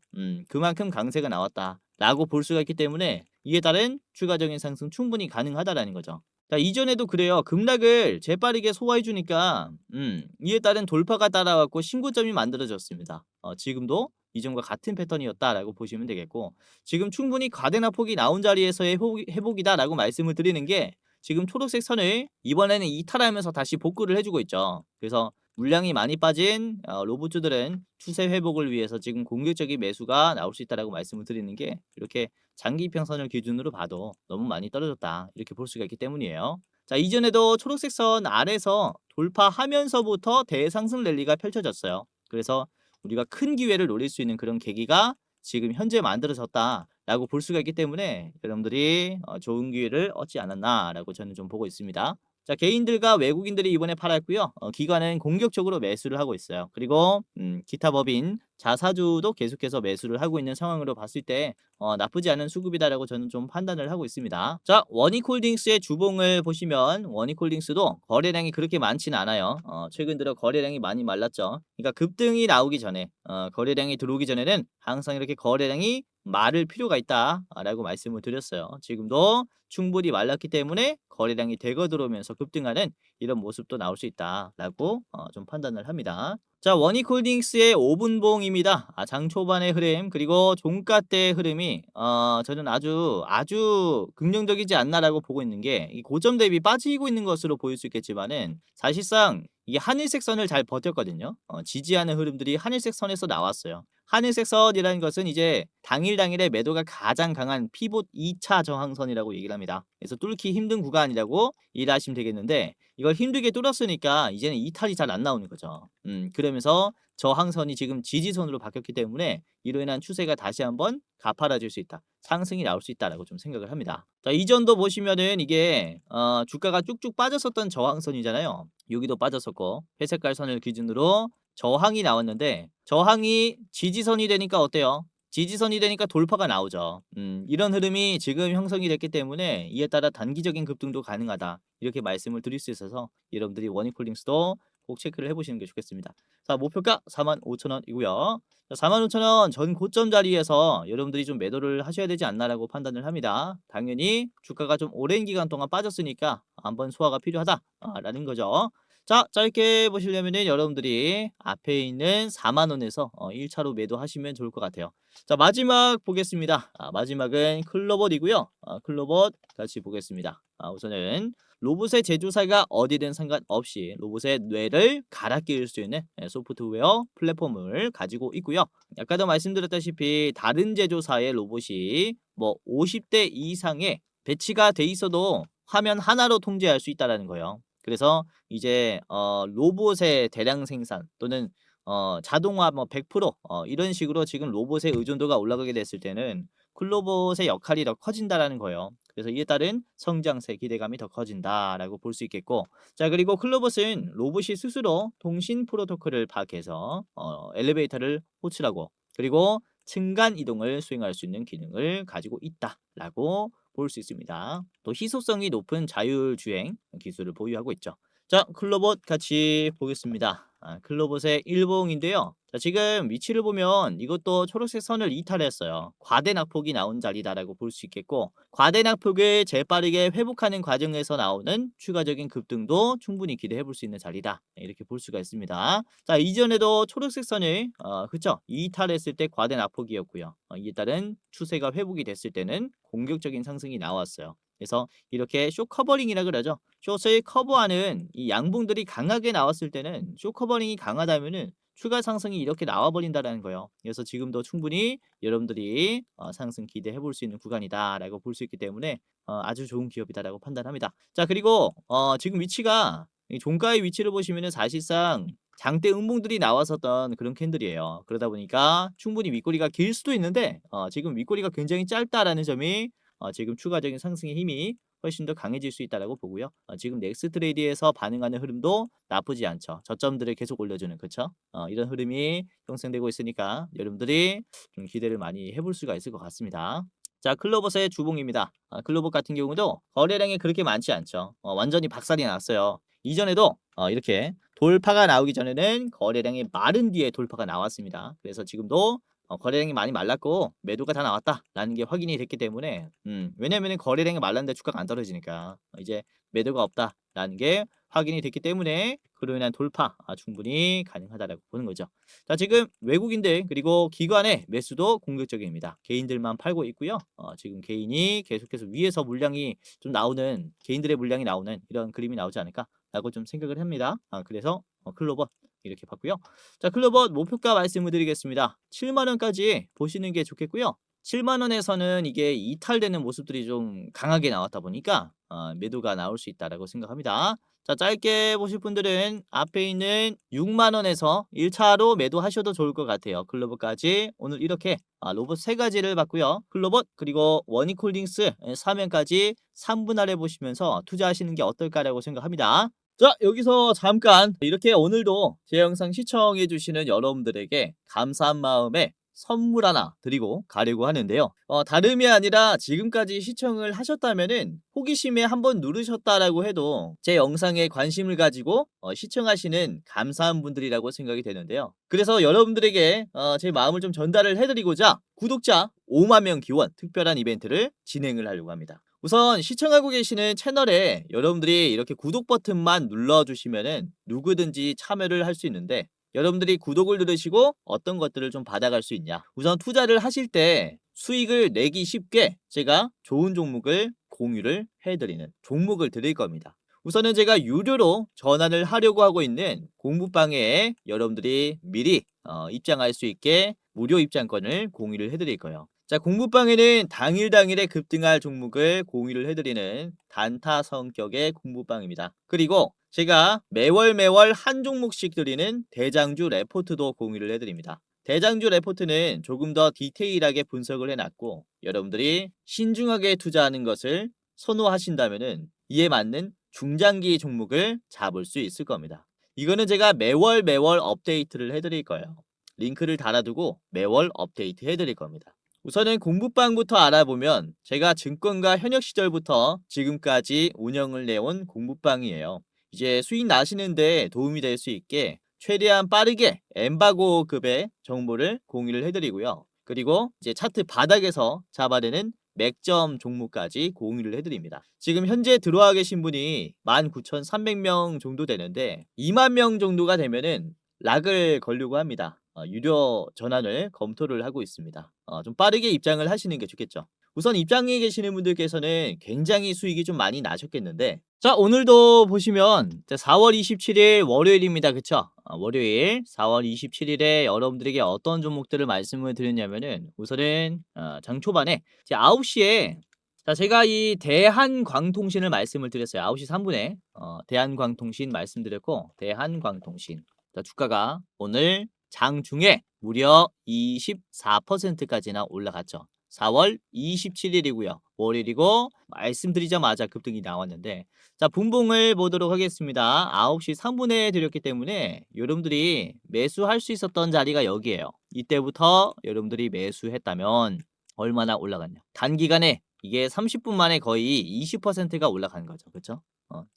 그만큼 강세가 나왔다라고 볼 수가 있기 때문에 이에 따른 추가적인 상승 충분히 가능하다라는 거죠. 자, 이전에도 그래요. 급락을 재빠르게 소화해 주니까 이에 따른 돌파가 따라왔고 신고점이 만들어졌습니다. 지금도 이전과 같은 패턴이었다라고 보시면 되겠고, 지금 충분히 과대나폭이 나온 자리에서의 회복이다라고 말씀을 드리는 게, 지금 초록색 선을 이번에는 이탈하면서 다시 복구를 해주고 있죠. 그래서 물량이 많이 빠진 로봇주들은 추세 회복을 위해서 지금 공격적인 매수가 나올 수 있다라고 말씀을 드리는 게, 이렇게 장기 이평선을 기준으로 봐도 너무 많이 떨어졌다 이렇게 볼 수가 있기 때문이에요. 자, 이전에도 초록색 선 아래서 돌파하면서부터 대상승 랠리가 펼쳐졌어요. 그래서 우리가 큰 기회를 노릴 수 있는 그런 계기가 지금 현재 만들어졌다라고 볼 수가 있기 때문에 여러분들이 좋은 기회를 얻지 않았나라고 저는 좀 보고 있습니다. 자, 개인들과 외국인들이 이번에 팔았고요. 기관은 공격적으로 매수를 하고 있어요. 그리고 기타 법인 자사주도 계속해서 매수를 하고 있는 상황으로 봤을 때 나쁘지 않은 수급이다라고 저는 좀 판단을 하고 있습니다. 자, 원익홀딩스의 주봉을 보시면 원익홀딩스도 거래량이 그렇게 많지는 않아요. 최근 들어 거래량이 많이 말랐죠. 그러니까 급등이 나오기 전에 거래량이 들어오기 전에는 항상 이렇게 거래량이 마를 필요가 있다라고 말씀을 드렸어요. 지금도 충분히 말랐기 때문에 거래량이 대거 들어오면서 급등하는 이런 모습도 나올 수 있다라고 좀 판단을 합니다. 자, 원익홀딩스의 5분봉입니다. 장 초반의 흐름 그리고 종가 때의 흐름이 저는 아주 긍정적이지 않나라고 보고 있는 게, 이 고점 대비 빠지고 있는 것으로 보일 수 있겠지만은 사실상 이게 하늘색 선을 잘 버텼거든요. 지지하는 흐름들이 하늘색 선에서 나왔어요. 하늘색 선이라는 것은 이제 당일의 매도가 가장 강한 피봇 2차 저항선이라고 얘기를 합니다. 그래서 뚫기 힘든 구간이라고 이해하시면 되겠는데, 이걸 힘들게 뚫었으니까 이제는 이탈이 잘 안 나오는 거죠. 그러면서 저항선이 지금 지지선으로 바뀌었기 때문에 이로 인한 추세가 다시 한번 가파라질 수 있다. 상승이 나올 수 있다라고 좀 생각을 합니다. 자, 이전도 보시면은 이게 주가가 쭉쭉 빠졌었던 저항선이잖아요. 여기도 빠졌었고, 회색깔 선을 기준으로 저항이 나왔는데, 저항이 지지선이 되니까 어때요? 지지선이 되니까 돌파가 나오죠. 이런 흐름이 지금 형성이 됐기 때문에 이에 따라 단기적인 급등도 가능하다 이렇게 말씀을 드릴 수 있어서 여러분들이 원익홀딩스도 꼭 체크를 해보시는 게 좋겠습니다. 자, 목표가 45,000원이고요. 45,000원 전 고점 자리에서 여러분들이 좀 매도를 하셔야 되지 않나라고 판단을 합니다. 당연히 주가가 좀 오랜 기간 동안 빠졌으니까 한번 소화가 필요하다라는 거죠. 자, 짧게 보시려면은 여러분들이 앞에 있는 4만원에서 1차로 매도하시면 좋을 것 같아요. 자, 마지막 보겠습니다. 마지막은 클로봇이고요. 클로봇 같이 보겠습니다. 우선은 로봇의 제조사가 어디든 상관없이 로봇의 뇌를 갈아 끼울 수 있는 소프트웨어 플랫폼을 가지고 있고요. 아까도 말씀드렸다시피 다른 제조사의 로봇이 뭐 50대 이상의 배치가 돼 있어도 화면 하나로 통제할 수 있다는 거예요. 그래서 이제 로봇의 대량 생산 또는 자동화 뭐 100% 이런 식으로 지금 로봇의 의존도가 올라가게 됐을 때는 클로봇의 역할이 더 커진다라는 거예요. 그래서 이에 따른 성장세 기대감이 더 커진다라고 볼 수 있겠고, 자, 그리고 클로봇은 로봇이 스스로 통신 프로토콜을 파악해서 엘리베이터를 호출하고, 그리고 층간 이동을 수행할 수 있는 기능을 가지고 있다라고 볼 수 있습니다. 또 희소성이 높은 자율주행 기술을 보유하고 있죠. 자, 클로봇 같이 보겠습니다. 클로봇의 일봉인데요. 자, 지금 위치를 보면 이것도 초록색 선을 이탈했어요. 과대 낙폭이 나온 자리다라고 볼 수 있겠고, 과대 낙폭을 재빠르게 회복하는 과정에서 나오는 추가적인 급등도 충분히 기대해 볼 수 있는 자리다. 이렇게 볼 수가 있습니다. 자, 이전에도 초록색 선을 그쵸? 이탈했을 때 과대 낙폭이었고요. 이에 따른 추세가 회복이 됐을 때는 공격적인 상승이 나왔어요. 그래서 이렇게 숏 커버링이라 그러죠. 숏을 커버하는 이 양봉들이 강하게 나왔을 때는 숏 커버링이 강하다면은 추가 상승이 이렇게 나와버린다라는 거예요. 그래서 지금도 충분히 여러분들이 상승 기대해 볼 수 있는 구간이다라고 볼 수 있기 때문에 아주 좋은 기업이다라고 판단합니다. 자, 그리고 지금 위치가 이 종가의 위치를 보시면은 사실상 장대 음봉들이 나왔었던 그런 캔들이에요. 그러다 보니까 충분히 윗꼬리가 길 수도 있는데 지금 윗꼬리가 굉장히 짧다라는 점이 지금 추가적인 상승의 힘이 훨씬 더 강해질 수 있다라고 보고요. 지금 넥스트레이디에서 반응하는 흐름도 나쁘지 않죠. 저점들을 계속 올려주는, 그쵸? 이런 흐름이 형성되고 있으니까 여러분들이 좀 기대를 많이 해볼 수가 있을 것 같습니다. 자, 클로봇의 주봉입니다. 클로봇 같은 경우도 거래량이 그렇게 많지 않죠. 완전히 박살이 났어요. 이전에도 이렇게 돌파가 나오기 전에는 거래량이 마른 뒤에 돌파가 나왔습니다. 그래서 지금도 거래량이 많이 말랐고 매도가 다 나왔다라는 게 확인이 됐기 때문에 왜냐면은 거래량이 말랐는데 주가가 안 떨어지니까 이제 매도가 없다라는 게 확인이 됐기 때문에 그로 인한 돌파 충분히 가능하다라고 보는 거죠. 자, 지금 외국인들 그리고 기관의 매수도 공격적입니다. 개인들만 팔고 있고요. 지금 개인이 계속해서 위에서 물량이 좀 나오는, 개인들의 물량이 나오는 이런 그림이 나오지 않을까라고 좀 생각을 합니다. 그래서 클로버 이렇게 봤고요. 자, 클로버 목표가 말씀을 드리겠습니다. 7만 원까지 보시는 게 좋겠고요. 7만 원에서는 이게 이탈되는 모습들이 좀 강하게 나왔다 보니까 매도가 나올 수 있다라고 생각합니다. 자, 짧게 보실 분들은 앞에 있는 6만 원에서 1차로 매도하셔도 좋을 것 같아요. 클로버까지 오늘 이렇게 로봇 3가지를 봤고요. 클로버 그리고 원익홀딩스 사면까지 3분할해 보시면서 투자하시는 게 어떨까라고 생각합니다. 자, 여기서 잠깐 이렇게 오늘도 제 영상 시청해 주시는 여러분들에게 감사한 마음에 선물 하나 드리고 가려고 하는데요. 다름이 아니라 지금까지 시청을 하셨다면은 호기심에 한번 누르셨다라고 해도 제 영상에 관심을 가지고 시청하시는 감사한 분들이라고 생각이 되는데요. 그래서 여러분들에게 제 마음을 좀 전달을 해드리고자 구독자 5만 명 기원 특별한 이벤트를 진행을 하려고 합니다. 우선 시청하고 계시는 채널에 여러분들이 이렇게 구독 버튼만 눌러주시면은 누구든지 참여를 할 수 있는데, 여러분들이 구독을 누르시고 어떤 것들을 좀 받아갈 수 있냐, 우선 투자를 하실 때 수익을 내기 쉽게 제가 좋은 종목을 공유를 해드리는 종목을 드릴 겁니다. 우선은 제가 유료로 전환을 하려고 하고 있는 공부방에 여러분들이 미리 입장할 수 있게 무료 입장권을 공유를 해드릴 거예요. 자, 공부방에는 당일에 급등할 종목을 공유를 해드리는 단타 성격의 공부방입니다. 그리고 제가 매월 한 종목씩 드리는 대장주 레포트도 공유를 해드립니다. 대장주 레포트는 조금 더 디테일하게 분석을 해놨고, 여러분들이 신중하게 투자하는 것을 선호하신다면은 이에 맞는 중장기 종목을 잡을 수 있을 겁니다. 이거는 제가 매월 업데이트를 해드릴 거예요. 링크를 달아두고 매월 업데이트 해드릴 겁니다. 우선은 공부방부터 알아보면 제가 증권가 현역 시절부터 지금까지 운영을 내온 공부방이에요. 이제 수익 나시는데 도움이 될 수 있게 최대한 빠르게 엠바고급의 정보를 공유를 해드리고요. 그리고 이제 차트 바닥에서 잡아내는 맥점 종목까지 공유를 해드립니다. 지금 현재 들어와 계신 분이 19,300명 정도 되는데 2만 명 정도가 되면은 락을 걸려고 합니다. 유료 전환을 검토를 하고 있습니다. 좀 빠르게 입장을 하시는 게 좋겠죠. 우선 입장에 계시는 분들께서는 굉장히 수익이 좀 많이 나셨겠는데, 자, 오늘도 보시면 4월 27일 월요일입니다. 그쵸? 월요일 4월 27일에 여러분들에게 어떤 종목들을 말씀을 드렸냐면은, 우선은 장 초반에 9시에 자, 제가 이 대한광통신을 말씀을 드렸어요. 9시 3분에 대한광통신 말씀드렸고, 대한광통신 자, 주가가 오늘 장중에 무려 24%까지나 올라갔죠. 4월 27일이고요. 월요일이고 말씀드리자마자 급등이 나왔는데, 자, 분봉을 보도록 하겠습니다. 9시 3분에 드렸기 때문에 여러분들이 매수할 수 있었던 자리가 여기에요. 이때부터 여러분들이 매수했다면 얼마나 올라갔냐. 단기간에 이게 30분 만에 거의 20%가 올라간 거죠. 그렇죠?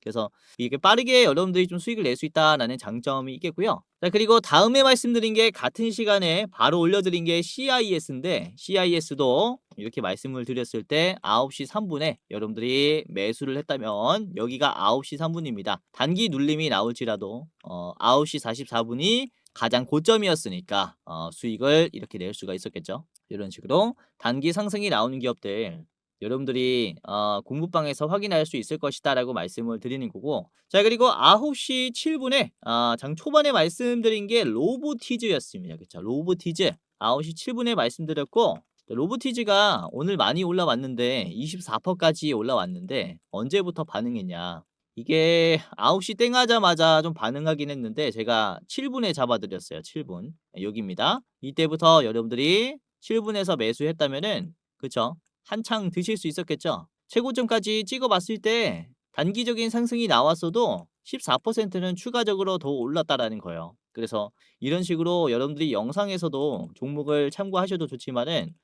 그래서 이게 빠르게 여러분들이 좀 수익을 낼 수 있다라는 장점이 있겠고요. 자, 그리고 다음에 말씀드린 게 같은 시간에 바로 올려드린 게 CIS인데 CIS도 이렇게 말씀을 드렸을 때 9시 3분에 여러분들이 매수를 했다면 여기가 9시 3분입니다. 단기 눌림이 나올지라도 9시 44분이 가장 고점이었으니까 수익을 이렇게 낼 수가 있었겠죠. 이런 식으로 단기 상승이 나오는 기업들 여러분들이 공부방에서 확인할 수 있을 것이다 라고 말씀을 드리는 거고, 자, 그리고 9시 7분에 장 초반에 말씀드린 게 로보티즈였습니다. 그쵸? 로보티즈 9시 7분에 말씀드렸고, 로보티즈가 오늘 많이 올라왔는데 24%까지 올라왔는데 언제부터 반응했냐, 이게 9시 땡 하자마자 좀 반응하긴 했는데 제가 7분에 잡아드렸어요. 7분 여기입니다. 이때부터 여러분들이 7분에서 매수했다면은 그쵸? 한창 드실 수 있었겠죠. 최고점까지 찍어봤을 때 단기적인 상승이 나왔어도 14%는 추가적으로 더 올랐다라는 거예요. 그래서 이런 식으로 여러분들이 영상에서도 종목을 참고하셔도 좋지만은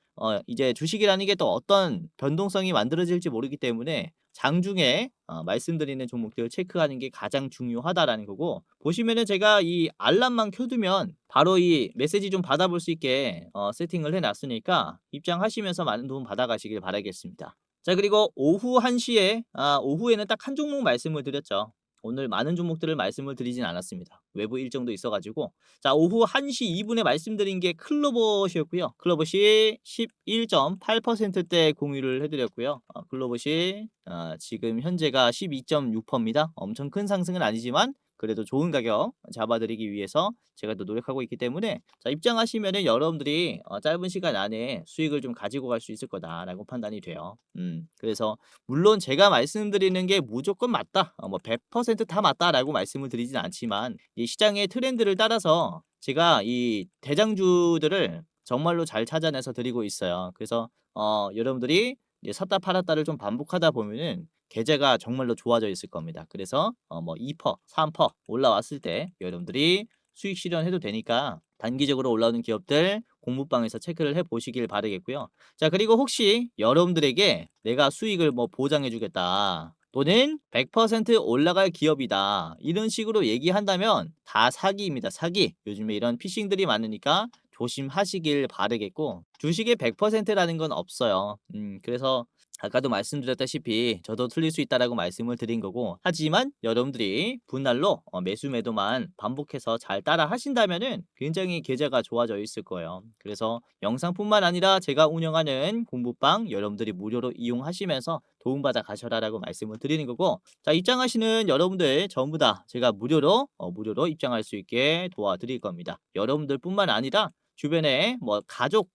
이제 주식이라는 게 또 어떤 변동성이 만들어질지 모르기 때문에 장중에 말씀드리는 종목들 체크하는 게 가장 중요하다라는 거고, 보시면은 제가 이 알람만 켜두면 바로 이 메시지 좀 받아볼 수 있게 세팅을 해놨으니까 입장하시면서 많은 도움 받아가시길 바라겠습니다. 자, 그리고 오후 1시에 오후에는 딱 한 종목 말씀을 드렸죠. 오늘 많은 종목들을 말씀을 드리진 않았습니다. 외부 일정도 있어가지고. 자, 오후 1시 2분에 말씀드린 게 클로봇이었고요. 클로봇이 11.8%대 공유를 해드렸고요. 클로봇이 지금 현재가 12.6%입니다. 엄청 큰 상승은 아니지만 그래도 좋은 가격 잡아드리기 위해서 제가 또 노력하고 있기 때문에, 자, 입장하시면은 여러분들이 짧은 시간 안에 수익을 좀 가지고 갈 수 있을 거다라고 판단이 돼요. 그래서 물론 제가 말씀드리는 게 무조건 맞다, 뭐 100%다 맞다라고 말씀을 드리진 않지만 이 시장의 트렌드를 따라서 제가 이 대장주들을 정말로 잘 찾아내서 드리고 있어요. 그래서 여러분들이 이제 샀다 팔았다를 좀 반복하다 보면은 계좌가 정말로 좋아져 있을 겁니다. 그래서 뭐 2%, 3% 올라왔을 때 여러분들이 수익 실현해도 되니까 단기적으로 올라오는 기업들 공부방에서 체크를 해 보시길 바라겠고요. 자, 그리고 혹시 여러분들에게 내가 수익을 뭐 보장해 주겠다 또는 100% 올라갈 기업이다 이런 식으로 얘기한다면 다 사기입니다. 사기. 요즘에 이런 피싱들이 많으니까 조심하시길 바라겠고, 주식에 100%라는 건 없어요. 그래서 아까도 말씀드렸다시피 저도 틀릴 수 있다라고 말씀을 드린 거고, 하지만 여러분들이 분할로 매수 매도만 반복해서 잘 따라 하신다면은 굉장히 계좌가 좋아져 있을 거예요. 그래서 영상뿐만 아니라 제가 운영하는 공부방 여러분들이 무료로 이용하시면서 도움받아 가셔라라고 말씀을 드리는 거고, 자, 입장하시는 여러분들 전부 다 제가 무료로 입장할 수 있게 도와드릴 겁니다. 여러분들뿐만 아니라 주변에 뭐 가족,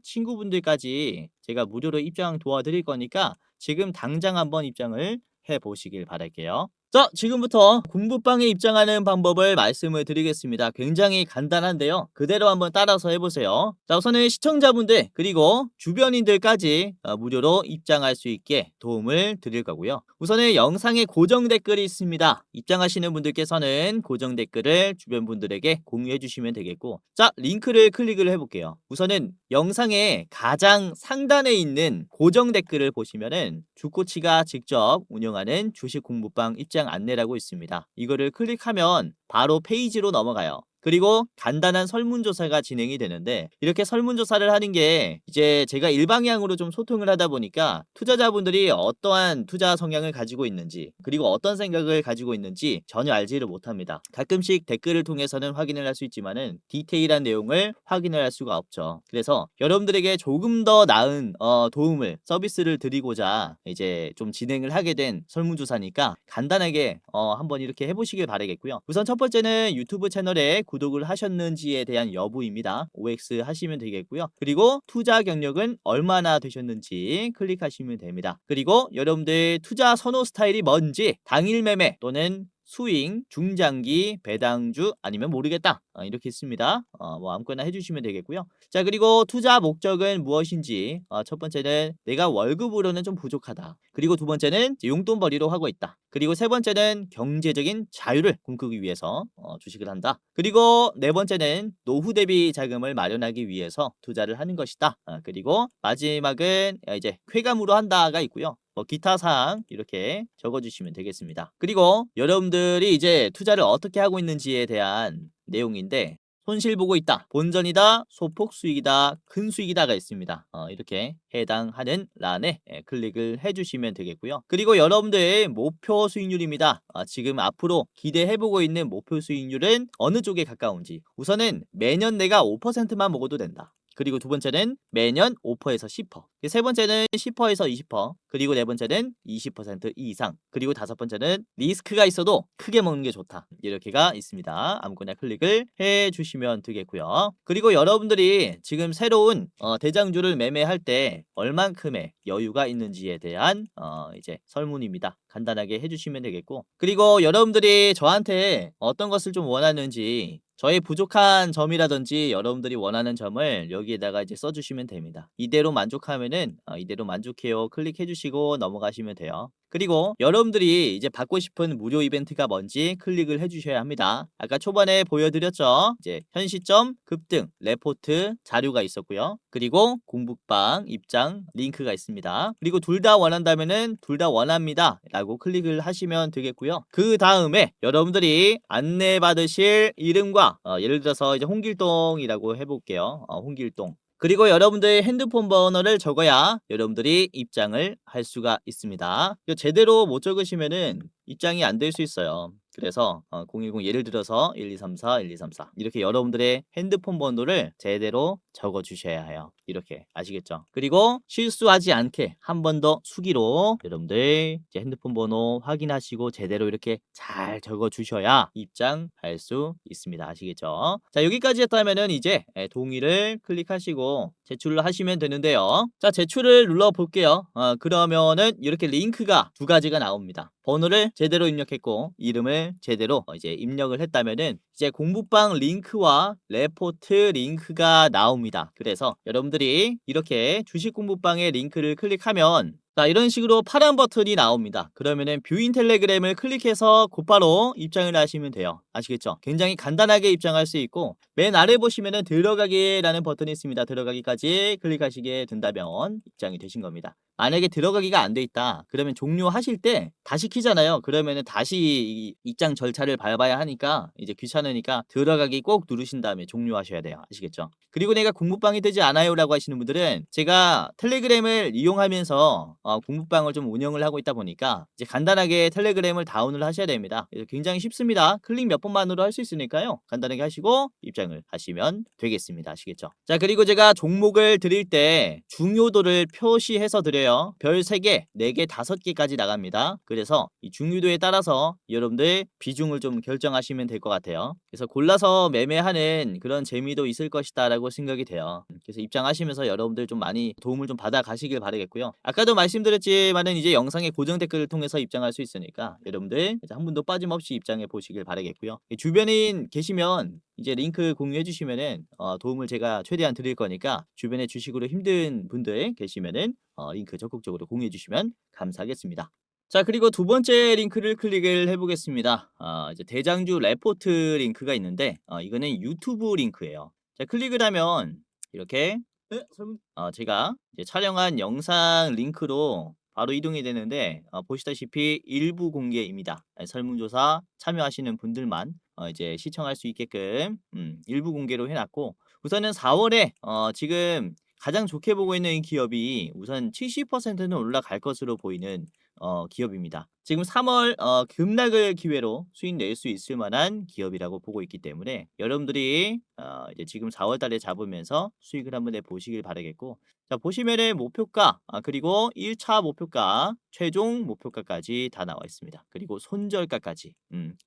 친구분들까지 제가 무료로 입장 도와드릴 거니까 지금 당장 한번 입장을 해 보시길 바랄게요. 자, 지금부터 공부방에 입장하는 방법을 말씀을 드리겠습니다. 굉장히 간단한데요. 그대로 한번 따라서 해보세요. 자, 우선은 시청자분들 그리고 주변인들까지 무료로 입장할 수 있게 도움을 드릴 거고요. 우선은 영상에 고정 댓글이 있습니다. 입장하시는 분들께서는 고정 댓글을 주변 분들에게 공유해 주시면 되겠고, 자, 링크를 클릭을 해볼게요. 우선은 영상의 가장 상단에 있는 고정 댓글을 보시면은 주코치가 직접 운영하는 주식 공부방 입장 안내라고 있습니다. 이거를 클릭하면 바로 페이지로 넘어가요. 그리고 간단한 설문조사가 진행이 되는데, 이렇게 설문조사를 하는 게 이제 제가 일방향으로 좀 소통을 하다 보니까 투자자분들이 어떠한 투자 성향을 가지고 있는지 그리고 어떤 생각을 가지고 있는지 전혀 알지를 못합니다. 가끔씩 댓글을 통해서는 확인을 할 수 있지만은 디테일한 내용을 확인을 할 수가 없죠. 그래서 여러분들에게 조금 더 나은 도움을 서비스를 드리고자 이제 좀 진행을 하게 된 설문조사니까 간단하게 한번 이렇게 해보시길 바라겠고요. 우선 첫 번째는 유튜브 채널에 구독을 하셨는지에 대한 여부입니다. OX 하시면 되겠고요. 그리고 투자 경력은 얼마나 되셨는지 클릭하시면 됩니다. 그리고 여러분들 투자 선호 스타일이 뭔지, 당일 매매 또는 스윙, 중장기, 배당주 아니면 모르겠다 이렇게 있습니다. 뭐 아무거나 해주시면 되겠고요. 자, 그리고 투자 목적은 무엇인지, 첫 번째는 내가 월급으로는 좀 부족하다. 그리고 두 번째는 용돈벌이로 하고 있다. 그리고 세 번째는 경제적인 자유를 꿈꾸기 위해서 주식을 한다. 그리고 네 번째는 노후 대비 자금을 마련하기 위해서 투자를 하는 것이다. 그리고 마지막은 이제 쾌감으로 한다가 있고요. 기타 사항 이렇게 적어주시면 되겠습니다. 그리고 여러분들이 이제 투자를 어떻게 하고 있는지에 대한 내용인데 손실 보고 있다, 본전이다, 소폭 수익이다, 큰 수익이다가 있습니다. 이렇게 해당하는 란에 클릭을 해주시면 되겠고요. 그리고 여러분들의 목표 수익률입니다. 지금 앞으로 기대해보고 있는 목표 수익률은 어느 쪽에 가까운지. 우선은 매년 내가 5%만 먹어도 된다. 그리고 두 번째는 매년 5%에서 10%. 세 번째는 10%에서 20%. 그리고 네 번째는 20% 이상. 그리고 다섯 번째는 리스크가 있어도 크게 먹는 게 좋다. 이렇게가 있습니다. 아무거나 클릭을 해 주시면 되겠고요. 그리고 여러분들이 지금 새로운 대장주를 매매할 때 얼만큼의 여유가 있는지에 대한 이제 설문입니다. 간단하게 해주시면 되겠고, 그리고 여러분들이 저한테 어떤 것을 좀 원하는지, 저의 부족한 점이라든지 여러분들이 원하는 점을 여기에다가 이제 써주시면 됩니다. 이대로 만족하면은 이대로 만족해요 클릭해 주시고 넘어가시면 돼요. 그리고 여러분들이 이제 받고 싶은 무료 이벤트가 뭔지 클릭을 해주셔야 합니다. 아까 초반에 보여드렸죠. 이제 현 시점, 급등, 레포트, 자료가 있었고요. 그리고 공부방, 입장, 링크가 있습니다. 그리고 둘 다 원한다면은 둘 다 원합니다 라고 클릭을 하시면 되겠고요. 그 다음에 여러분들이 안내받으실 이름과 예를 들어서 이제 홍길동이라고 해볼게요. 홍길동. 그리고 여러분들의 핸드폰 번호를 적어야 여러분들이 입장을 할 수가 있습니다. 이거 제대로 못 적으시면은 입장이 안 될 수 있어요. 그래서 010 예를 들어서 1234 1234 이렇게 여러분들의 핸드폰 번호를 제대로 적어 주셔야 해요. 이렇게 아시겠죠? 그리고 실수하지 않게 한 번 더 수기로 여러분들 이제 핸드폰 번호 확인하시고 제대로 이렇게 잘 적어 주셔야 입장할 수 있습니다. 아시겠죠? 자, 여기까지 했다면은 이제 동의를 클릭하시고 제출을 하시면 되는데요. 자, 제출을 눌러 볼게요. 그러면은 이렇게 링크가 두 가지가 나옵니다. 번호를 제대로 입력했고 이름을 제대로 이제 입력을 했다면은 이제 공부방 링크와 레포트 링크가 나옵니다. 그래서 여러분들이 이렇게 주식 공부방의 링크를 클릭하면 자, 이런 식으로 파란 버튼이 나옵니다. 그러면은 뷰인 텔레그램을 클릭해서 곧바로 입장을 하시면 돼요. 아시겠죠? 굉장히 간단하게 입장할 수 있고 맨 아래 보시면은 들어가기라는 버튼이 있습니다. 들어가기까지 클릭하시게 된다면 입장이 되신 겁니다. 만약에 들어가기가 안 돼 있다. 그러면 종료하실 때 다시 키잖아요. 그러면은 다시 이 입장 절차를 밟아야 하니까 이제 귀찮으니까 들어가기 꼭 누르신 다음에 종료하셔야 돼요. 아시겠죠? 그리고 내가 공부방이 되지 않아요라고 하시는 분들은 제가 텔레그램을 이용하면서 공부방을 좀 운영을 하고 있다 보니까 이제 간단하게 텔레그램을 다운을 하셔야 됩니다. 그래서 굉장히 쉽습니다. 클릭 몇 번만으로 할 수 있으니까요. 간단하게 하시고 입장을 하시면 되겠습니다. 아시겠죠? 자, 그리고 제가 종목을 드릴 때 중요도를 표시해서 드려요. 별 3개, 4개, 5개까지 나갑니다. 그래서 이 중요도에 따라서 여러분들 비중을 좀 결정하시면 될 것 같아요. 그래서 골라서 매매하는 그런 재미도 있을 것이다 라고 생각이 돼요. 그래서 입장하시면서 여러분들 좀 많이 도움을 좀 받아 가시길 바라겠고요. 아까도 말씀드렸지만은 이제 영상의 고정 댓글을 통해서 입장할 수 있으니까 여러분들 한 분도 빠짐없이 입장해 보시길 바라겠고요. 주변인 계시면 이제 링크 공유해 주시면은 도움을 제가 최대한 드릴 거니까 주변에 주식으로 힘든 분들 계시면은 링크 적극적으로 공유해 주시면 감사하겠습니다. 자, 그리고 두 번째 링크를 클릭을 해보겠습니다. 이제 대장주 레포트 링크가 있는데 이거는 유튜브 링크예요. 자, 클릭을 하면 이렇게 제가 이제 촬영한 영상 링크로 바로 이동이 되는데 보시다시피 일부 공개입니다. 설문조사 참여하시는 분들만 이제 시청할 수 있게끔 일부 공개로 해놨고 우선은 4월에 지금 가장 좋게 보고 있는 기업이 우선 70%는 올라갈 것으로 보이는 기업입니다. 지금 3월 급락을 기회로 수익 낼 수 있을 만한 기업이라고 보고 있기 때문에 여러분들이 이제 지금 4월 달에 잡으면서 수익을 한번 내 보시길 바라겠고 자, 보시면은 목표가 그리고 1차 목표가 최종 목표가까지 다 나와 있습니다. 그리고 손절가까지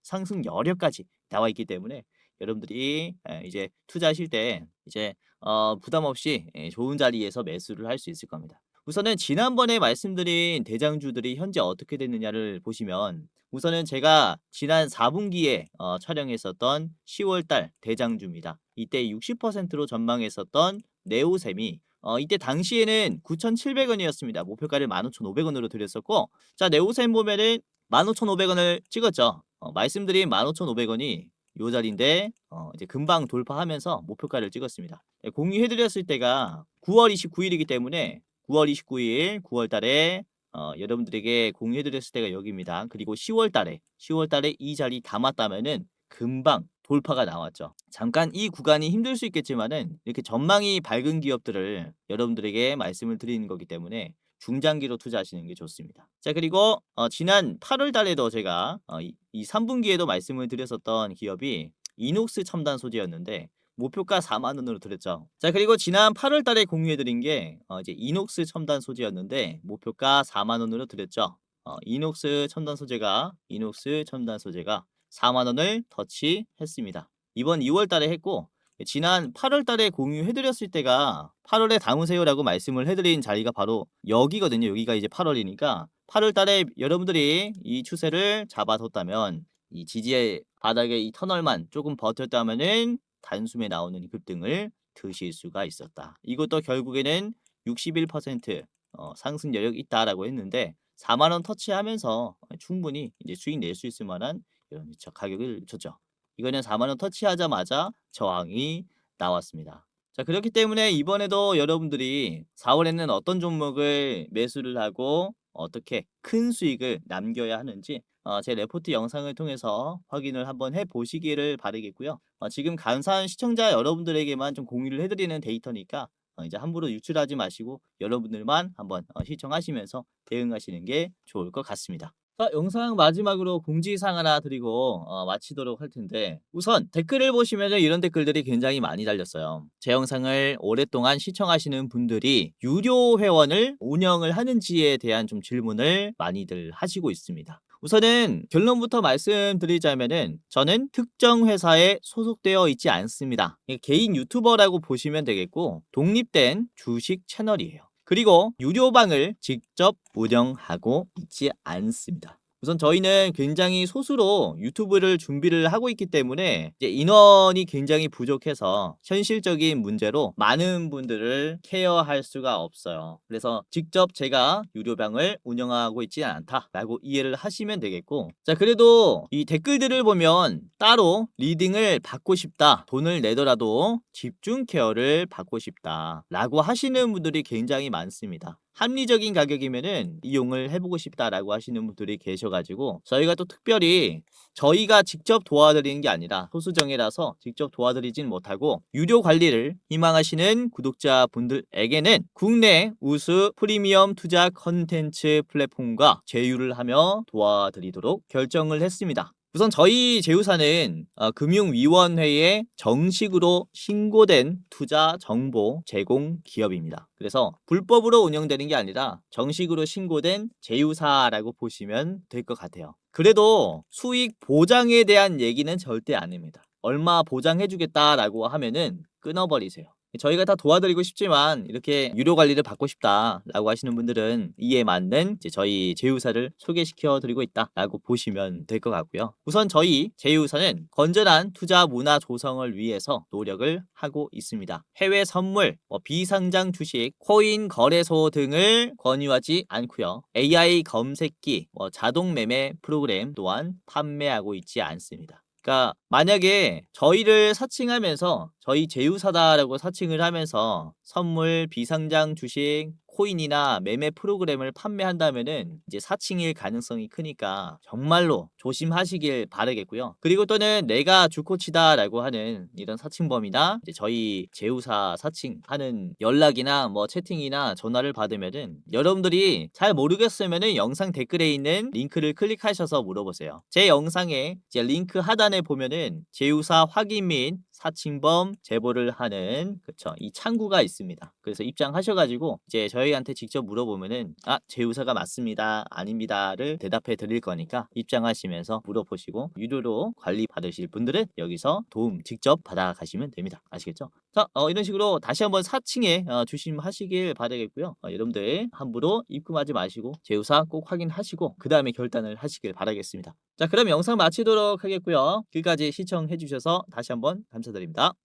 상승 여력까지 나와 있기 때문에 여러분들이 이제 투자하실 때 이제 부담 없이 좋은 자리에서 매수를 할 수 있을 겁니다. 우선은 지난번에 말씀드린 대장주들이 현재 어떻게 됐느냐를 보시면 우선은 제가 지난 4분기에 촬영했었던 10월달 대장주입니다. 이때 60%로 전망했었던 네오셈이 이때 당시에는 9,700원이었습니다. 목표가를 15,500원으로 드렸었고 자, 네오셈 보면은 15,500원을 찍었죠. 말씀드린 15,500원이 요 자리인데 이제 금방 돌파하면서 목표가를 찍었습니다. 공유해드렸을 때가 9월 29일이기 때문에 9월 29일 9월 달에 여러분들에게 공유해 드렸을 때가 여기입니다. 그리고 10월 달에 이 자리 담았다면은 금방 돌파가 나왔죠. 잠깐 이 구간이 힘들 수 있겠지만은 이렇게 전망이 밝은 기업들을 여러분들에게 말씀을 드리는 거기 때문에 중장기로 투자하시는 게 좋습니다. 자, 그리고 지난 8월 달에도 제가 이 3분기에도 말씀을 드렸었던 기업이 이녹스 첨단 소재였는데 목표가 4만 원으로 드렸죠. 자, 그리고 지난 8월 달에 공유해 드린 게 이제 이녹스 첨단 소재였는데 목표가 4만 원으로 드렸죠. 이녹스 첨단 소재가 4만 원을 터치했습니다. 이번 2월 달에 했고 지난 8월 달에 공유해 드렸을 때가 8월에 담으세요라고 말씀을 해 드린 자리가 바로 여기거든요. 여기가 이제 8월이니까 8월 달에 여러분들이 이 추세를 잡아뒀다면 이 지지의 바닥에 이 터널만 조금 버텼다면은 단숨에 나오는 급등을 드실 수가 있었다. 이것도 결국에는 61% 상승 여력 있다라고 했는데 4만 원 터치하면서 충분히 이제 수익 낼 수 있을 만한 이런 가격을 줬죠. 이거는 4만 원 터치하자마자 저항이 나왔습니다. 자, 그렇기 때문에 이번에도 여러분들이 4월에는 어떤 종목을 매수를 하고 어떻게 큰 수익을 남겨야 하는지 제 레포트 영상을 통해서 확인을 한번 해보시기를 바라겠고요. 지금 감사한 시청자 여러분들에게만 좀 공유를 해드리는 데이터니까 이제 함부로 유출하지 마시고 여러분들만 한번 시청하시면서 대응하시는 게 좋을 것 같습니다. 자, 영상 마지막으로 공지사항 하나 드리고 마치도록 할 텐데 우선 댓글을 보시면 이런 댓글들이 굉장히 많이 달렸어요. 제 영상을 오랫동안 시청하시는 분들이 유료 회원을 운영을 하는지에 대한 좀 질문을 많이들 하시고 있습니다. 우선은 결론부터 말씀드리자면은 저는 특정 회사에 소속되어 있지 않습니다. 개인 유튜버라고 보시면 되겠고 독립된 주식 채널이에요. 그리고 유료방을 직접 운영하고 있지 않습니다. 우선 저희는 굉장히 소수로 유튜브를 준비를 하고 있기 때문에 이제 인원이 굉장히 부족해서 현실적인 문제로 많은 분들을 케어할 수가 없어요. 그래서 직접 제가 유료방을 운영하고 있지 않다라고 이해를 하시면 되겠고, 자, 그래도 이 댓글들을 보면 따로 리딩을 받고 싶다, 돈을 내더라도 집중 케어를 받고 싶다 라고 하시는 분들이 굉장히 많습니다. 합리적인 가격이면은 이용을 해보고 싶다라고 하시는 분들이 계셔가지고 저희가 또 특별히 저희가 직접 도와드리는 게 아니라 소수정예라서 직접 도와드리진 못하고 유료 관리를 희망하시는 구독자분들에게는 국내 우수 프리미엄 투자 컨텐츠 플랫폼과 제휴를 하며 도와드리도록 결정을 했습니다. 우선 저희 제휴사는 금융위원회에 정식으로 신고된 투자 정보 제공 기업입니다. 그래서 불법으로 운영되는 게 아니라 정식으로 신고된 제휴사라고 보시면 될 것 같아요. 그래도 수익 보장에 대한 얘기는 절대 안 합니다. 얼마 보장해주겠다라고 하면은 끊어버리세요. 저희가 다 도와드리고 싶지만 이렇게 유료 관리를 받고 싶다라고 하시는 분들은 이에 맞는 이제 저희 제휴사를 소개시켜 드리고 있다라고 보시면 될 것 같고요. 우선 저희 제휴사는 건전한 투자 문화 조성을 위해서 노력을 하고 있습니다. 해외 선물, 비상장 주식, 코인 거래소 등을 권유하지 않고요. AI 검색기, 자동 매매 프로그램 또한 판매하고 있지 않습니다. 그러니까 만약에 저희를 사칭하면서 저희 제휴사다라고 사칭을 하면서 선물, 비상장 주식, 코인이나 매매 프로그램을 판매한다면은 이제 사칭일 가능성이 크니까 정말로 조심하시길 바라겠고요. 그리고 또는 내가 주코치다라고 하는 이런 사칭범이나 이제 저희 제휴사 사칭하는 연락이나 채팅이나 전화를 받으면은 여러분들이 잘 모르겠으면은 영상 댓글에 있는 링크를 클릭하셔서 물어보세요. 제 영상에 이제 링크 하단에 보면은 제휴사 확인 및 사칭범 제보를 하는 이 창구가 있습니다. 그래서 입장하셔가지고 이제 저희한테 직접 물어보면은 제휴사가 맞습니다, 아닙니다를 대답해 드릴 거니까 입장하시면서 물어보시고 유료로 관리 받으실 분들은 여기서 도움 직접 받아가시면 됩니다. 아시겠죠? 자, 이런 식으로 다시 한번 사칭에 조심하시길 바라겠고요. 여러분들 함부로 입금하지 마시고 제휴사 꼭 확인하시고 그 다음에 결단을 하시길 바라겠습니다. 자, 그럼 영상 마치도록 하겠고요. 끝까지 시청해 주셔서 다시 한번 감사드립니다.